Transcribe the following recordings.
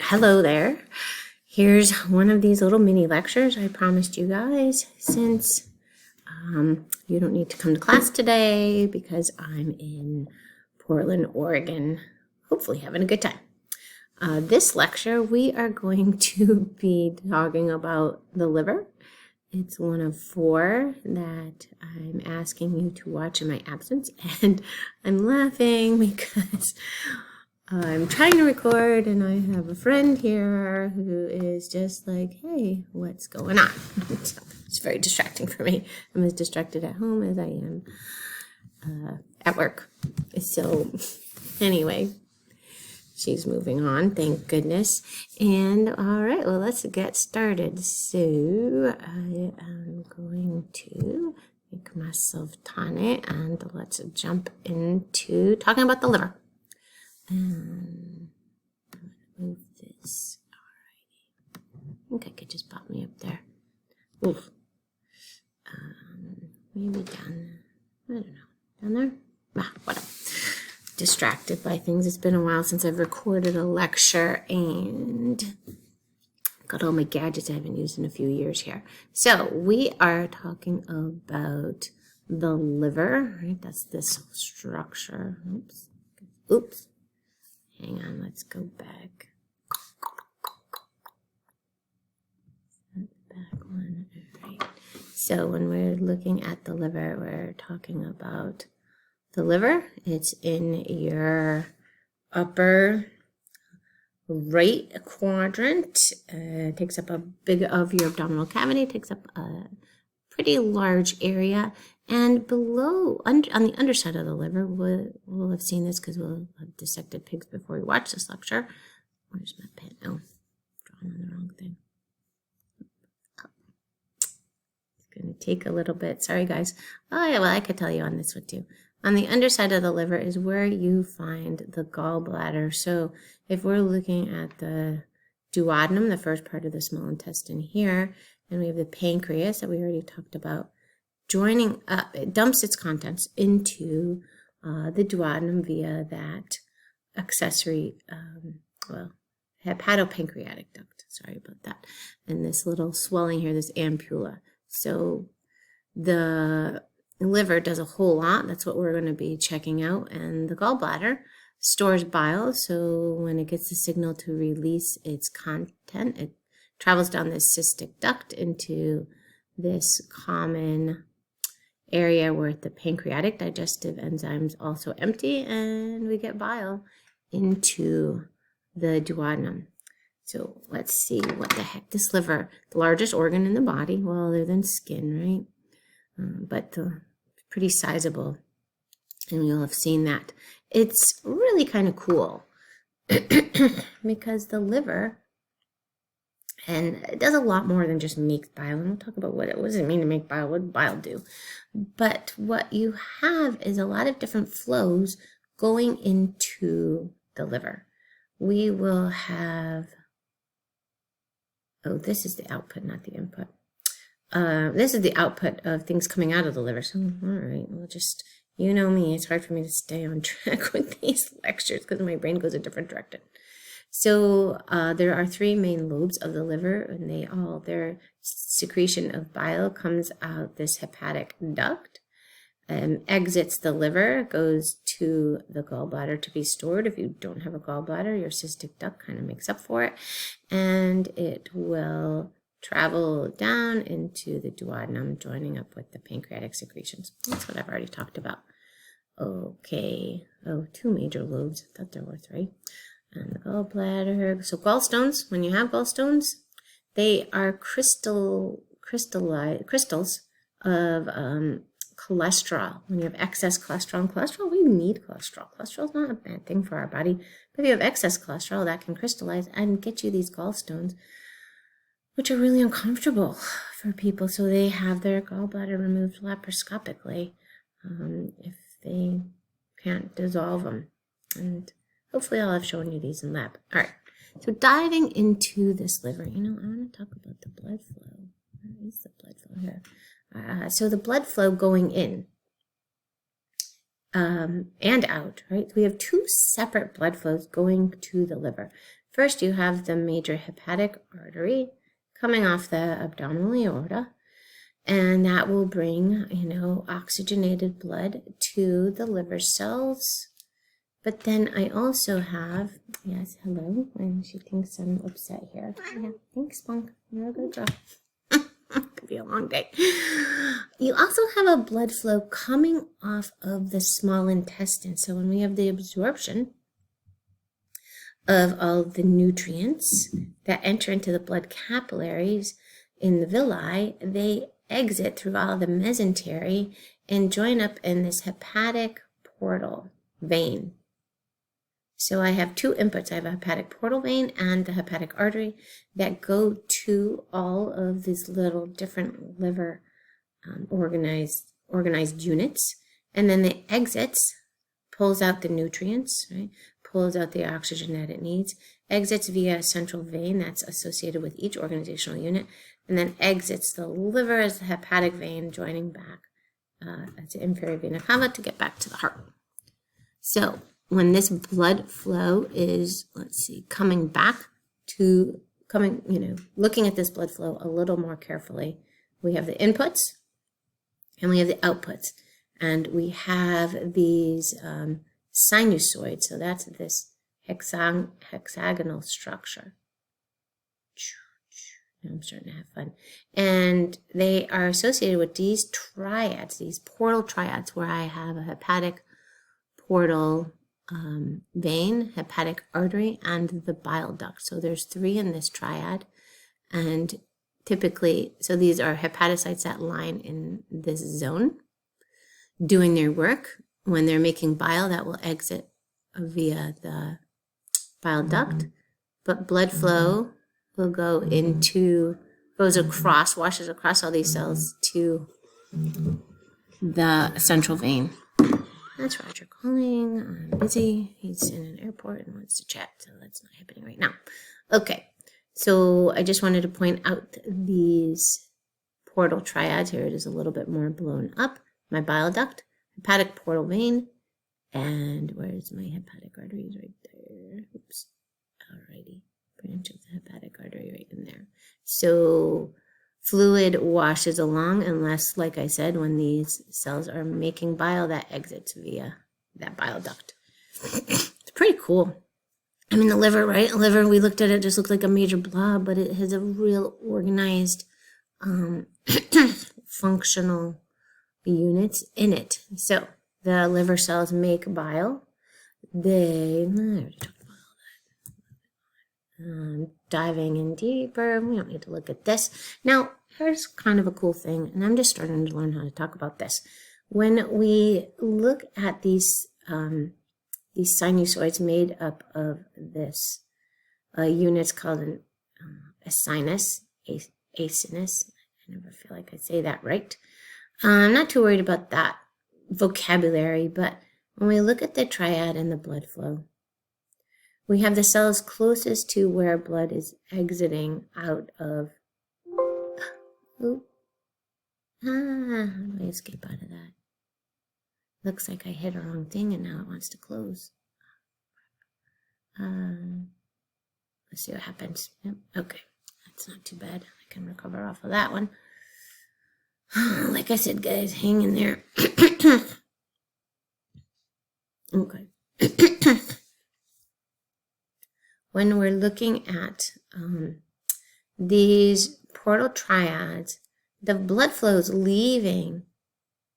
Hello there. Here's one of these little mini lectures I promised you guys since you don't need to come to class today because I'm in Portland, Oregon, hopefully having a good time. This lecture, we are going to be talking about the liver. It's one of 4 that I'm asking you to watch in my absence, and I'm laughing because I'm trying to record and I have a friend here who is just like, hey, what's going on? So it's very distracting for me. I'm as distracted at home as I am at work. So anyway, she's moving on, thank goodness. And all right, well, let's get started. So I am going to make myself tiny and let's jump into talking about the liver. And move this. Alrighty. I think I could just pop me up there. Oof. Maybe down there. I don't know. Down there? Ah, whatever. Distracted by things. It's been a while since I've recorded a lecture and got all my gadgets I haven't used in a few years here. So we are talking about the liver, right? That's this structure. Oops. Oops. Hang on, let's go back. Back one. All right. So when we're looking at the liver, we're talking about the liver. It's in your upper right quadrant. It takes up a big of your abdominal cavity. It takes up a pretty large area. And below, on the underside of the liver, we'll have seen this because we'll have dissected pigs before we watch this lecture. Where's my pen? Oh, drawing on the wrong thing. It's going to take a little bit. Sorry, guys. Oh, yeah, well, I could tell you on this one too. On the underside of the liver is where you find the gallbladder. So if we're looking at the duodenum, the first part of the small intestine here, and we have the pancreas that we already talked about, joining up, it dumps its contents into the duodenum via that accessory, hepatopancreatic duct. Sorry about that. And this little swelling here, this ampulla. So the liver does a whole lot. That's what we're going to be checking out. And the gallbladder stores bile. So when it gets the signal to release its content, it travels down this cystic duct into this common area where the pancreatic digestive enzymes also empty, and we get bile into the duodenum. So let's see what the heck. This liver, the largest organ in the body, well, other than skin, right? But pretty sizable, and you'll have seen that. It's really kind of cool because the liver, and it does a lot more than just make bile. And we'll talk about what does it mean to make bile, what does bile do? But what you have is a lot of different flows going into the liver. We will have, oh, this is the output, not the input. This is the output of things coming out of the liver. So, all right, we'll just, you know me, it's hard for me to stay on track with these lectures because my brain goes a different direction. So there are 3 main lobes of the liver, and their secretion of bile comes out this hepatic duct and exits the liver, goes to the gallbladder to be stored. If you don't have a gallbladder, your cystic duct kind of makes up for it, and it will travel down into the duodenum, joining up with the pancreatic secretions. That's what I've already talked about. Okay. Oh, 2 major lobes. I thought there were 3. And the gallbladder. So gallstones, when you have gallstones, they are crystals of cholesterol. When you have excess cholesterol, we need cholesterol. Cholesterol is not a bad thing for our body. But if you have excess cholesterol, that can crystallize and get you these gallstones, which are really uncomfortable for people. So they have their gallbladder removed laparoscopically if they can't dissolve them. And hopefully I'll have shown you these in lab. All right, so diving into this liver, I want to talk about the blood flow. Where is the blood flow here? So the blood flow going in and out, right? We have two separate blood flows going to the liver. First, you have the major hepatic artery coming off the abdominal aorta, and that will bring, oxygenated blood to the liver cells. But then I also have, yes, hello, and she thinks I'm upset here. Yeah, thanks, Spunk. You're a good girl. Could be a long day. You also have a blood flow coming off of the small intestine. So when we have the absorption of all the nutrients that enter into the blood capillaries in the villi, they exit through all the mesentery and join up in this hepatic portal vein. So I have two inputs. I have a hepatic portal vein and the hepatic artery that go to all of these little different liver organized units. And then the exits, pulls out the nutrients, right? Pulls out the oxygen that it needs, exits via a central vein that's associated with each organizational unit, and then exits the liver as the hepatic vein, joining back to inferior vena cava to get back to the heart. So when this blood flow is, coming back to, looking at this blood flow a little more carefully, we have the inputs and we have the outputs. And we have these sinusoids, so that's this hexagonal structure. I'm starting to have fun. And they are associated with these triads, these portal triads, where I have a hepatic portal vein, hepatic artery, and the bile duct. So there's three in this triad. And typically, so these are hepatocytes that line in this zone, doing their work. When they're making bile, that will exit via the bile duct. But blood flow will go washes across all these cells to the central vein. That's Roger calling. I'm busy. He's in an airport and wants to chat, so that's not happening right now. Okay, so I just wanted to point out these portal triads. Here it is a little bit more blown up. My bile duct, hepatic portal vein, and where's my hepatic arteries? Right there. Oops. Alrighty. Branch of the hepatic artery right in there. So fluid washes along unless, like I said, when these cells are making bile, that exits via that bile duct. It's pretty cool. I mean, the liver, right? The liver, we looked at it, just looked like a major blob, but it has a real organized, functional units in it. So the liver cells make bile. I already talked about all that. Diving in deeper, we don't need to look at this. Now, here's kind of a cool thing, and I'm just starting to learn how to talk about this. When we look at these sinusoids made up of this units called a sinus, a sinus. I never feel like I say that right. I'm not too worried about that vocabulary, but when we look at the triad and the blood flow, we have the cells closest to where blood is exiting out of. How do I escape out of that? Looks like I hit a wrong thing and now it wants to close. Let's see what happens. Yep. Okay, that's not too bad. I can recover off of that one. Like I said, guys, hang in there. Okay. When we're looking at these portal triads, the blood flow is leaving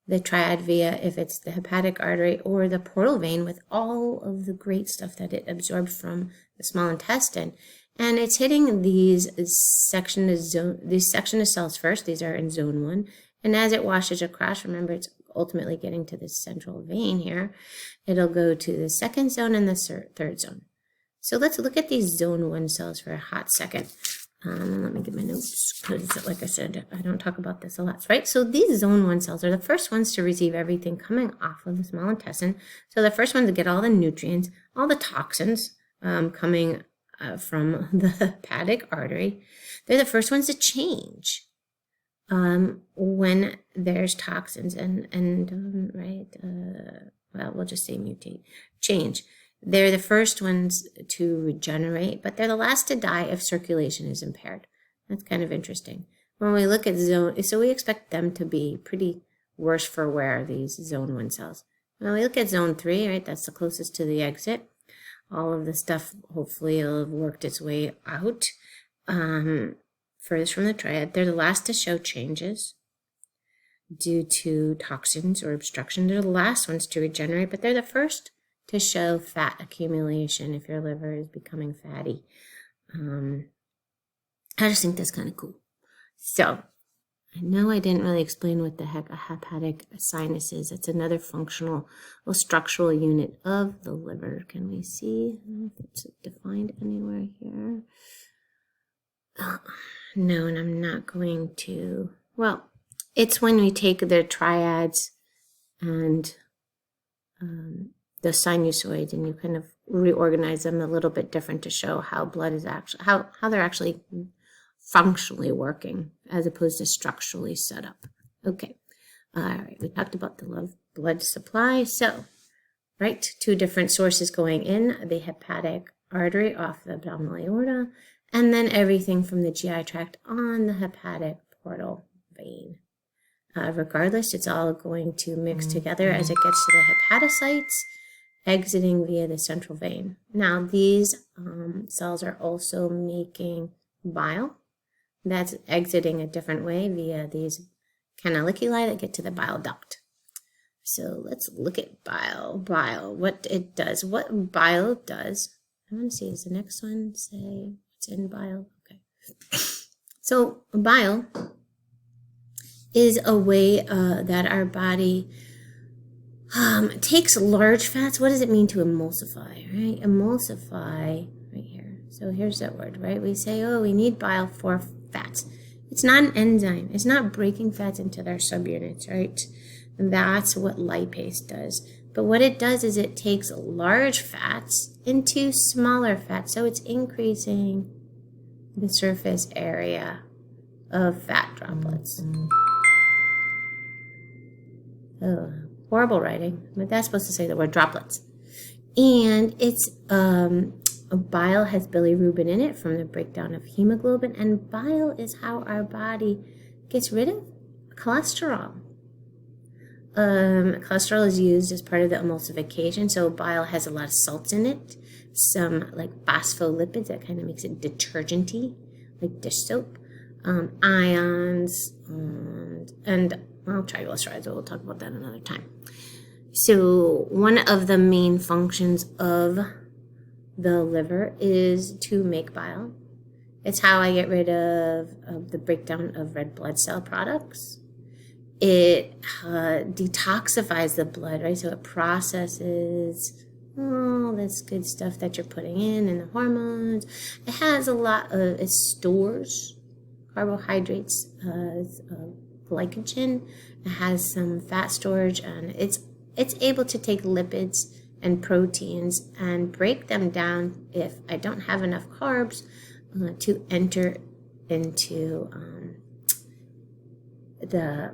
the triad via, if it's the hepatic artery or the portal vein, with all of the great stuff that it absorbed from the small intestine, and it's hitting these section of cells first. These are in zone 1, and as it washes across, remember it's ultimately getting to this central vein here, it'll go to the second zone and the third zone. So let's look at these zone 1 cells for a hot second. Let me get my notes, because like I said, I don't talk about this a lot, right? So these zone 1 cells are the first ones to receive everything coming off of the small intestine. So the first ones to get all the nutrients, all the toxins coming from the hepatic artery. They're the first ones to change when there's toxins and well, we'll just say mutate, change. They're the first ones to regenerate, but they're the last to die if circulation is impaired. That's kind of interesting. When we look at zone, so we expect them to be pretty worse for wear, these zone 1 cells. When we look at zone 3, right, that's the closest to the exit. All of the stuff hopefully will have worked its way out. Furthest from the triad, they're the last to show changes due to toxins or obstruction. They're the last ones to regenerate, but they're the first to show fat accumulation if your liver is becoming fatty. I just think that's kind of cool. So, I know I didn't really explain what the heck a hepatic sinus is. It's another functional or structural unit of the liver. Can we see if it's defined anywhere here? No, and I'm not going to. Well, it's when we take their triads and the sinusoids and you kind of reorganize them a little bit different to show how blood is actually, how they're actually functionally working as opposed to structurally set up. Okay. All right. We talked about the blood supply. So, right, 2 different sources going in, the hepatic artery off the abdominal aorta, and then everything from the GI tract on the hepatic portal vein. Regardless, it's all going to mix together as it gets to the hepatocytes, exiting via the central vein. Now, these cells are also making bile. That's exiting a different way via these canaliculi that get to the bile duct. So let's look at bile. Bile, what it does. What bile does. I want to see, is the next one say it's in bile? Okay. So bile is a way that our body takes large fats. What does it mean to emulsify, right? Emulsify, right here. So here's that word, right? We say, oh, we need bile for fats. It's not an enzyme. It's not breaking fats into their subunits, right? And that's what lipase does. But what it does is it takes large fats into smaller fats. So it's increasing the surface area of fat droplets. Oh, horrible writing, but that's supposed to say the word droplets. And it's bile has bilirubin in it from the breakdown of hemoglobin, and bile is how our body gets rid of cholesterol. Cholesterol is used as part of the emulsification, so bile has a lot of salts in it, some like phospholipids that kind of makes it detergenty, like dish soap, ions, and triglycerides, but we'll talk about that another time. So one of the main functions of the liver is to make bile. It's how I get rid of the breakdown of red blood cell products. It detoxifies the blood, right? So it processes all this good stuff that you're putting in and the hormones. It has a lot of, it stores carbohydrates, glycogen. It has some fat storage, and it's able to take lipids and proteins and break them down if I don't have enough carbs to enter into the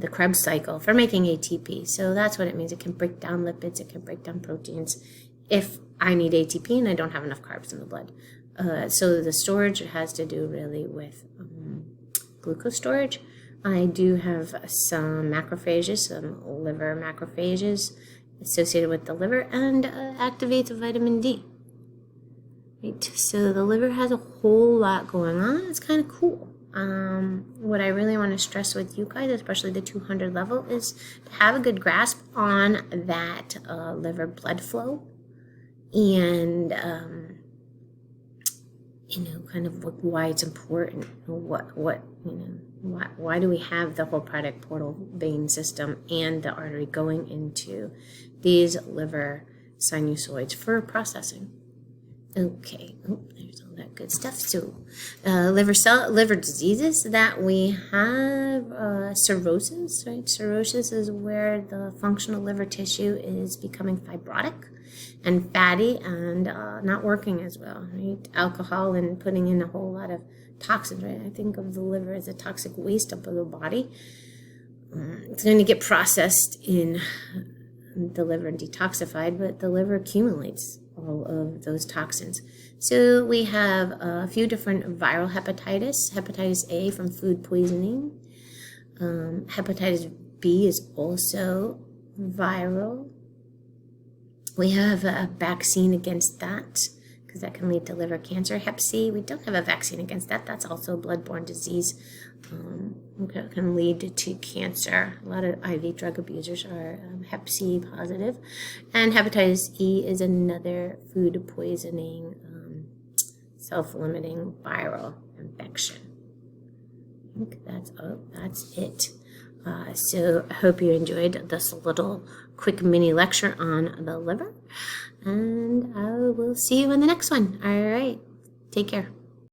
Krebs cycle for making ATP. So that's what it means. It can break down lipids. It can break down proteins if I need ATP and I don't have enough carbs in the blood. So the storage has to do really with glucose storage. I do have some macrophages, some liver macrophages associated with the liver, and activates vitamin D. Right, so the liver has a whole lot going on. It's kind of cool. What I really want to stress with you guys, especially the 200 level, is to have a good grasp on that liver blood flow, and kind of why it's important. Why do we have the whole product portal vein system and the artery going into these liver sinusoids for processing? Okay, there's all that good stuff. So, liver diseases that we have, cirrhosis, right? Cirrhosis is where the functional liver tissue is becoming fibrotic and fatty and not working as well, right? Alcohol and putting in a whole lot of toxins, right? I think of the liver as a toxic waste up of the body. It's going to get processed in the liver detoxified, but the liver accumulates all of those toxins. So we have a few different viral hepatitis. Hepatitis A from food poisoning. Hepatitis B is also viral. We have a vaccine against that because that can lead to liver cancer. Hep C, we don't have a vaccine against that. That's also a bloodborne disease. Can lead to cancer. A lot of IV drug abusers are Hep C positive. And hepatitis E is another food poisoning, self-limiting viral infection. I think that's it. So I hope you enjoyed this little quick mini lecture on the liver. And I will see you in the next one. All right. Take care.